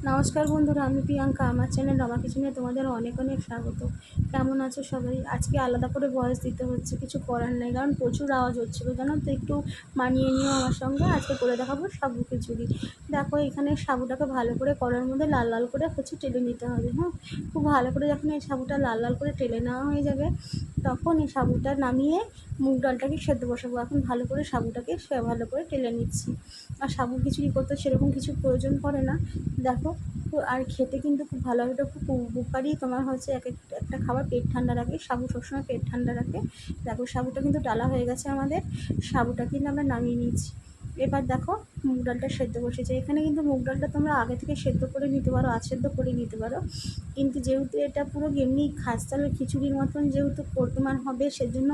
নমস্কার বন্ধুরা, আমি প্রিয়াঙ্কা। আমার চ্যানেল রমা কিচেনে তোমাদের অনেক অনেক স্বাগত। কেমন আছো সবাই? আজকে আলাদা করে ভয়েস দিতে হচ্ছে, কিছু করার নেই, কারণ প্রচুর আওয়াজ হচ্ছিল, জানো তো। একটু মানিয়ে নিও আমার সঙ্গে। আজকে করে দেখাবো সাবু খিচুড়ি। দেখো, এখানে সাবুটাকে ভালো করে কড়ার মধ্যে লাল লাল করে টেলে নিতে হবে। হ্যাঁ, খুব ভালো করে যখন এই সাবুটা লাল লাল করে টেলে নেওয়া হয়ে যাবে, তখন এই সাবুটা নামিয়ে মুগ ডালটাকে সেদ্ধ বসাবো। এখন ভালো করে সাবুটাকে ভালো করে টেলে নিচ্ছি। আর সাবু খিচুড়ি করতে সেরকম কিছু প্রয়োজন পড়ে না, দেখো। আর খেতে কিন্তু খুব ভালো হবে। এটা খুব উপকারী, তোমার হচ্ছে একটা খাবার পেট ঠান্ডা রাখে। সাবু সবসময় পেট ঠান্ডা রাখে। দেখো, সাবুটা কিন্তু ডালা হয়ে গেছে আমাদের। সাবুটা কিন্তু আমরা নামিয়ে নিচ্ছি। এবার দেখো, মুগ ডালটা সেদ্ধ বসেছে। এখানে কিন্তু মুগ ডালটা তোমরা আগে থেকে সেদ্ধ করে নিতে পারো, আধসেদ্ধ করে নিতে পারো। কিন্তু যেহেতু এটা পুরো এমনি খাস্তালের খিচুড়ির মতন যেহেতু তোমার হবে, সেজন্য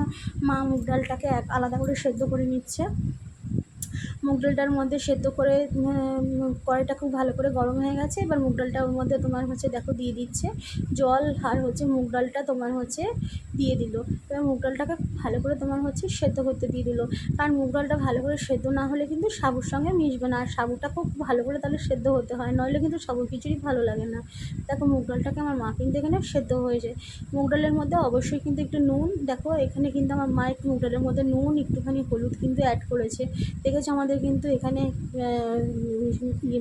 মা মুগ ডালটাকে আলাদা করে সেদ্ধ করে নিচ্ছে। মুগ ডালটার মধ্যে সেদ্ধ করে কড়াইটা খুব ভালো করে গরম হয়ে গেছে। এবার মুগ ডালটা ওর মধ্যে তোমার হচ্ছে দেখো দিয়ে দিচ্ছে জল, আর হচ্ছে মুগ ডালটা তোমার হচ্ছে দিয়ে দিল। এবার মুগ ডালটাকে ভালো করে তোমার হচ্ছে সেদ্ধ করতে দিয়ে দিল। কারণ মুগ ডালটা ভালো করে সেদ্ধ না হলে কিন্তু সাবুর সঙ্গে মিশবে না। আর সাবুটা খুব ভালো করে তাহলে সেদ্ধ হতে হয়, নইলে কিন্তু সাবু খিচুড়ি ভালো লাগে না। দেখো, মুগ ডালটাকে আমার মা কিন্তু এখানে সেদ্ধ হয়েছে। মুগ ডালের মধ্যে অবশ্যই কিন্তু একটু নুন, দেখো এখানে কিন্তু আমার মা একটু মুগ ডালের মধ্যে নুন, একটুখানি হলুদ কিন্তু অ্যাড করেছে। দেখেছো, আমাদের কিন্তু এখানে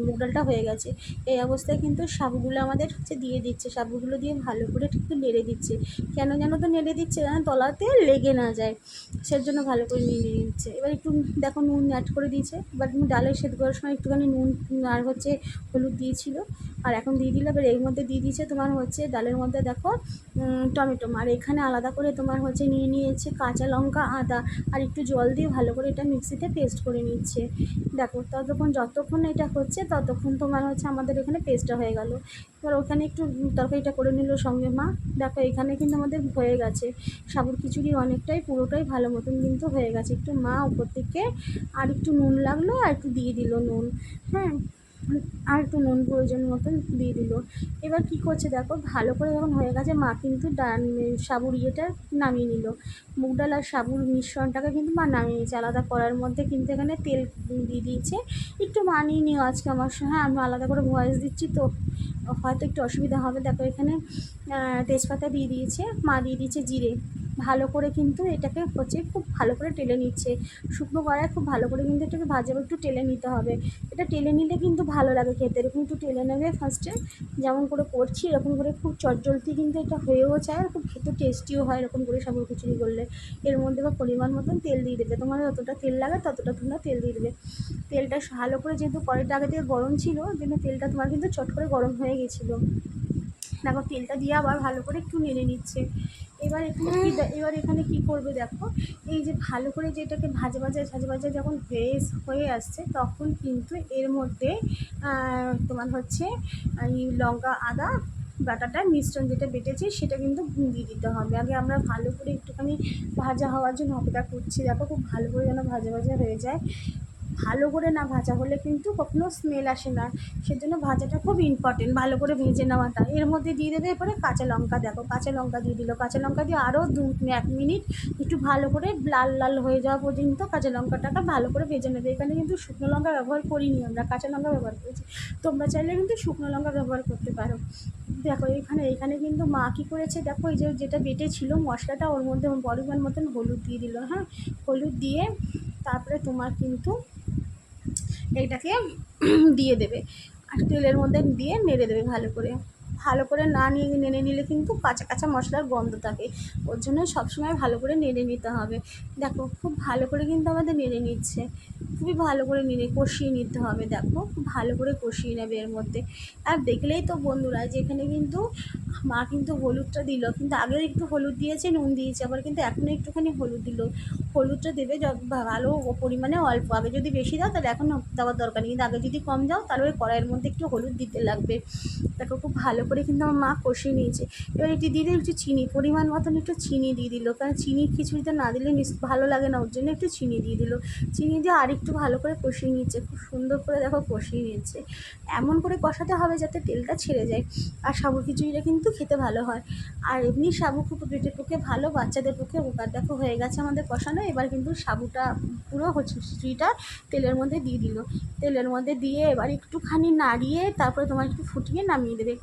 মুগ ডালটা হয়ে গেছে। এই অবস্থায় কিন্তু সাবুগুলো আমাদের হচ্ছে দিয়ে দিচ্ছে। সাবুগুলো দিয়ে ভালো করে একটু নেড়ে দিচ্ছে। কেন যেন তো নেড়ে দিচ্ছে, যেন তলাতে লেগে না যায়, সেজন্য ভালো করে নেড়ে নিচ্ছে। এবার একটু দেখো নুন অ্যাড করে দিয়েছে। এবার তুমি ডালে সেদ্ধ করার সময় একটুখানি নুন আর হচ্ছে হলুদ দিয়েছিল, আর এখন দিয়ে দিলে। এবার এর মধ্যে দিয়ে দিয়েছে তোমার হচ্ছে ডালের মধ্যে দেখো টমেটো। আর এখানে আলাদা করে তোমার হচ্ছে নিয়ে নিয়েছে কাঁচা লঙ্কা, আদা, আর একটু জল দিয়ে ভালো করে এটা মিক্সিতে পেস্ট করে নিচ্ছে। দেখো, যতক্ষণ এটা হচ্ছে ততক্ষণ তোমার হচ্ছে আমাদের এখানে পেস্টটা হয়ে গেল। এবার ওখানে একটু তরকারিটা করে নিল সঙ্গে মা। দেখো, এখানে কিন্তু আমাদের হয়ে গেছে সাবুর খিচুড়ি, অনেকটাই পুরোটাই ভালো মতন কিন্তু হয়ে গেছে। একটু মা উপর থেকে আর একটু নুন লাগলো, আর একটু দিয়ে দিল নুন। হ্যাঁ, আর একটু নুন প্রয়োজন মতন দিয়ে দিল। এবার কি করছে দেখো, ভালো করে যখন হয়ে গেছে, মা কিন্তু সাবুর ইয়েটা নামিয়ে নিল। মুগ ডাল আর সাবুর মিশ্রণটাকে কিন্তু মা নামিয়ে নিয়েছে আলাদা করার মধ্যে। কিন্তু এখানে তেল দিয়ে দিয়েছে। একটু মানিয়ে নিও আজকে আমার সঙ্গে। হ্যাঁ, আমি আলাদা করে ভয়েস দিচ্ছি তো হয়তো একটু অসুবিধা হবে। দেখো, এখানে তেজপাতা দিয়ে দিয়েছে মা, দিয়ে দিয়েছে জিরে। ভালো করে কিন্তু এটাকে হচ্ছে খুব ভালো করে টেলে নিচ্ছে। শুকনো কড়ায় খুব ভালো করে কিন্তু এটাকে একটু টেলে নিতে হবে। এটা টেলে নিলে কিন্তু ভালো লাগে খেতে। এরকম একটু টেলে নেবে ফার্স্টে, যেমন করে করছি এরকম করে। খুব চটজলদি কিন্তু এটা হয়েও যায়, আর খুব খেতে টেস্টিও হয় এরকম করে সাবুর খিচুড়ি করলে। এর মধ্যে বা পরিমাণ মতন তেল দিয়ে দেবে। তোমার যতটা তেল লাগে ততটা তোমরা তেল দিয়ে দেবে। তেলটা ভালো করে, যেহেতু কড়াইটা আগে থেকে গরম ছিল, কিন্তু তেলটা তোমার কিন্তু চট করে গরম হয়ে গেছিলো। দেখো, তেলটা দিয়ে আবার ভালো করে একটু নেড়ে নিচ্ছে। এবার এখানে কি করবে দেখো, এই যে ভালো করে যেটাকে ভাজা ভাজা যখন হয়ে আসছে, তখন কিন্তু এর মধ্যে তোমার হচ্ছে এই লঙ্কা আদা বাটাটা মিশ্রণ যেটা বেটেছি সেটা কিন্তু দিয়ে দিতে হবে। আগে আমরা ভালো করে একটুখানি ভাজা হওয়ার জন্য অপেক্ষা করছি। দেখো, খুব ভালো করে যেন ভাজা হয়ে যায়। ভালো করে না ভাজা হলে কিন্তু কখনো স্মেল আসে না, সেজন্য ভাজাটা খুব ইম্পর্টেন্ট, ভালো করে ভেজে নেওয়াটা। এর মধ্যে দিয়ে দেবে এরপরে কাঁচা লঙ্কা। দেখো, কাঁচা লঙ্কা দিয়ে দিল। কাঁচা লঙ্কা দিয়ে আরও 1 মিনিট একটু ভালো করে লাল লাল হয়ে যাওয়া পর্যন্ত কাঁচা লঙ্কাটাকে ভালো করে ভেজে নেবে। এখানে কিন্তু শুকনো লঙ্কা ব্যবহার করিনি, আমরা কাঁচা লঙ্কা ব্যবহার করেছি। তোমরা চাইলে কিন্তু শুকনো লঙ্কা ব্যবহার করতে পারো। দেখো, এখানে কিন্তু মা কী করেছে দেখো, এই যেটা বেটে ছিল মশলাটা, ওর মধ্যে পরিমাণ মতন হলুদ দিয়ে দিল। হ্যাঁ, হলুদ দিয়ে তারপরে তোমার কিন্তু এইটাকে দিয়ে দেবে, আর তেলের মধ্যে দিয়ে নেড়ে দেবে ভালো করে। ভালো করে না নেড়ে নিলে কিন্তু কাঁচা কাঁচা মশলার গন্ধ থাকে, ওর জন্য সবসময় ভালো করে নেড়ে নিতে হবে। দেখো, খুব ভালো করে কিন্তু আমাদের নেড়ে নিচ্ছে। খুবই ভালো করে কষিয়ে নিতে হবে। দেখো, খুব ভালো করে কষিয়ে নেবে এর মধ্যে। আর দেখলেই তো বন্ধুরা, যে এখানে কিন্তু মা কিন্তু হলুদটা দিল, কিন্তু আগেও একটু হলুদ দিয়েছে, নুন দিয়েছে, আবার কিন্তু এখনও একটুখানি হলুদ দিল। হলুদটা দেবে ভালো পরিমাণে, অল্প। আগে যদি বেশি দাও তাহলে এখন দেওয়ার দরকার নেই, কিন্তু আগে যদি কম দাও তাহলে ওই কড়াইয়ের মধ্যে একটু হলুদ দিতে লাগবে। দেখো, খুব ভালো করে কিন্তু আমার মা কষিয়ে নিয়েছে। এবার একটু দিয়ে দিল একটু চিনি, পরিমাণ মতন একটু চিনি দিয়ে দিল, কারণ চিনি খিচুড়িতে না দিলে ভালো লাগে না, ওর জন্য একটু চিনি দিয়ে দিল। চিনি দিয়ে আরেকটু ভালো করে কষিয়ে নিয়েছে, খুব সুন্দর করে দেখো কষিয়ে নিয়েছে। এমন করে কষাতে হবে যাতে তেলটা ছেড়ে যায়, আর সাবুর খিচুড়িটা কিন্তু খেতে ভালো হয়। আর এমনি সাবু খুব পেটের পক্ষে ভালো, বাচ্চাদের পক্ষে উপকার। দেখো হয়ে গেছে আমাদের কষানো, এবার কিন্তু সাবুটা পুরো খিচুড়িটা তেলের মধ্যে দিয়ে দিল। তেলের মধ্যে দিয়ে এবার একটুখানি নাড়িয়ে তারপরে তোমার একটু ফুটিয়ে নামিয়ে দেবে।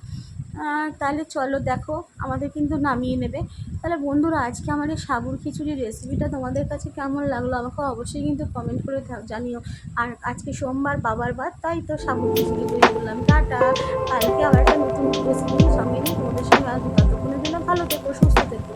তাহলে চলো দেখো আমাদের কিন্তু নামিয়ে নেবে। তাহলে বন্ধুরা, আজকে আমার এই সাবুর খিচুড়ির রেসিপিটা তোমাদের কাছে কেমন লাগলো আমাকে অবশ্যই কিন্তু কমেন্ট করে জানিও। আর আজকে সোমবার, বাবার বার, তাই তো সাবুর খিচুড়ি তৈরি করলাম। টাটা, কালকে আবার একটা নতুন রেসিপি সঙ্গে নিয়ে তোমাদের সঙ্গে আসবো। ততক্ষণের জন্য ভালো থেকো, সুস্থ থেকো।